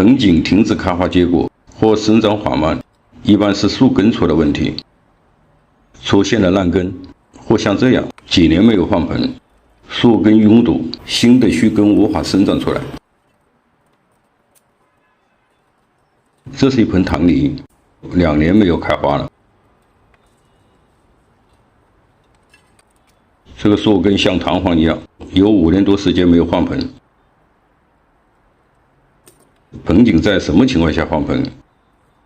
盆景停止开花结果或生长缓慢，一般是树根出了问题，出现了烂根，或像这样几年没有换盆，树根拥堵，新的须根无法生长出来。这是一盆棠梨，2年没有开花了。这个树根像弹簧一样，有5年多时间没有换盆。盆景在什么情况下换盆？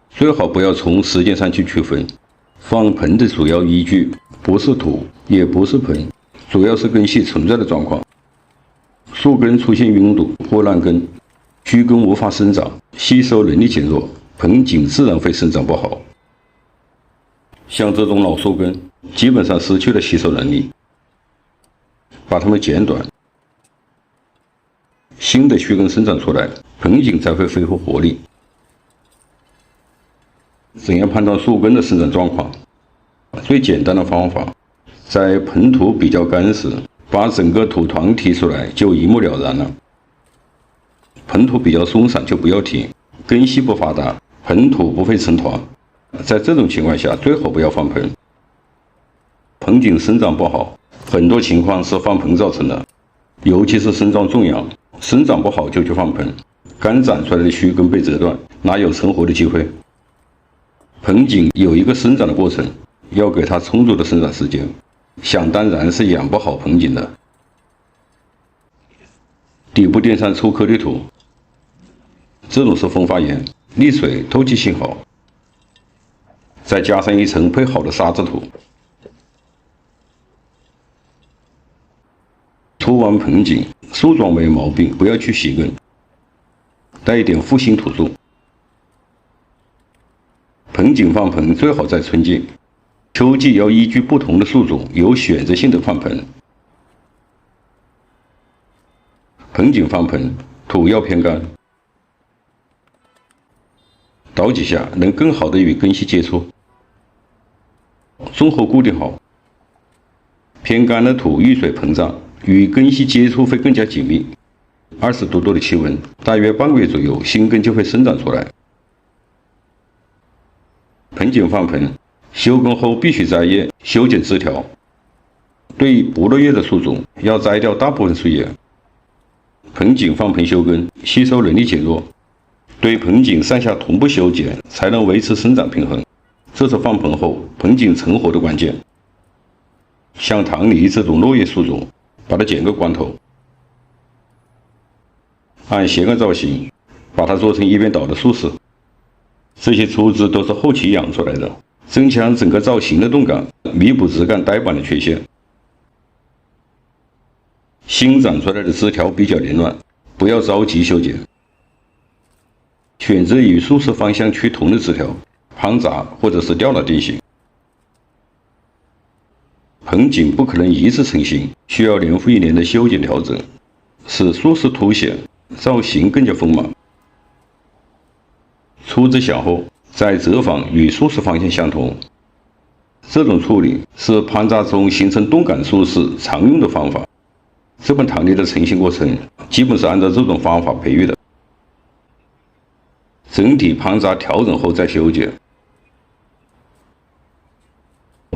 最好不要从时间上去区分。放盆的主要依据不是土，也不是盆，主要是根系存在的状况。树根出现拥堵或烂根，须根无法生长，吸收能力减弱，盆景自然会生长不好。像这种老树根，基本上失去了吸收能力，把它们剪短，新的须根生长出来，盆景才会恢复活力。怎样判断树根的生长状况？最简单的方法，在盆土比较干时，把整个土团提出来，就一目了然了。盆土比较松散就不要提，根系不发达，盆土不会成团。在这种情况下，最好不要放盆。盆景生长不好，很多情况是放盆造成的，尤其是生长重阳，生长不好就去放盆，刚长出来的须根被折断，哪有成活的机会？盆景有一个生长的过程，要给它充足的生长时间，想当然是养不好盆景的。底部垫上粗颗粒土，这种是风发岩，沥水透气性好，再加上一层配好的沙质土。涂完盆景，树状没毛病，不要去洗根，带一点复兴土著。盆景换盆最好在春季，秋季要依据不同的树种有选择性的换盆。盆景换盆，土要偏干，倒几下能更好的与根系接触，综合固定好。偏干的土遇水膨胀，与根系接触会更加紧密。20度多的气温，大约半个月左右，新根就会生长出来。盆景换盆，休耕后必须摘叶，修剪枝条。对不落叶的树种，要摘掉大部分树叶。盆景换盆休耕，吸收能力减弱。对盆景上下同步修剪，才能维持生长平衡。这是放盆后盆景成活的关键。像棠梨这种落叶树种，把它剪个光头，按斜杠造型，把它做成一边倒的树势。这些粗枝都是后期养出来的，增强整个造型的动感，弥补枝干呆板的缺陷。新长出来的枝条比较凌乱，不要着急修剪，选择与树势方向趋同的枝条，盘杂或者是吊打定型。盆景不可能一次成型，需要年复一年的修剪调整，使树势凸显，造型更加丰满。出枝小后，再折返与树势方向相同。这种处理是盘杂中形成动感树势常用的方法。这盆棠梨的成型过程基本是按照这种方法培育的。整体盘杂调整后再修剪。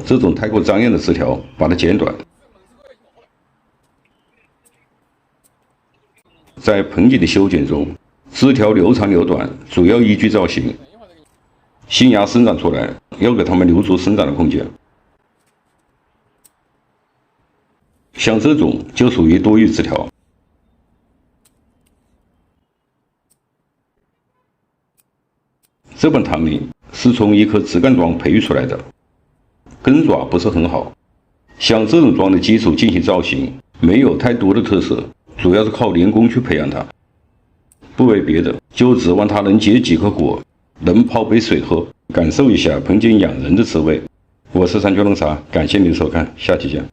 这种太过张扬的枝条，把它剪短。在盆景的修剪中，枝条留长留短主要依据造型。新芽生长出来，要给它们留足生长的空间。像这种就属于多育枝条。这盆棠梨是从一颗枝干桩培育出来的，根爪不是很好。像这种桩的基础进行造型，没有太多的特色，主要是靠人工去培养它。不为别的，就指望它能结几颗果，能泡杯水喝，感受一下盆景养人的滋味。我是三九龙茶，感谢您的收看，下期见。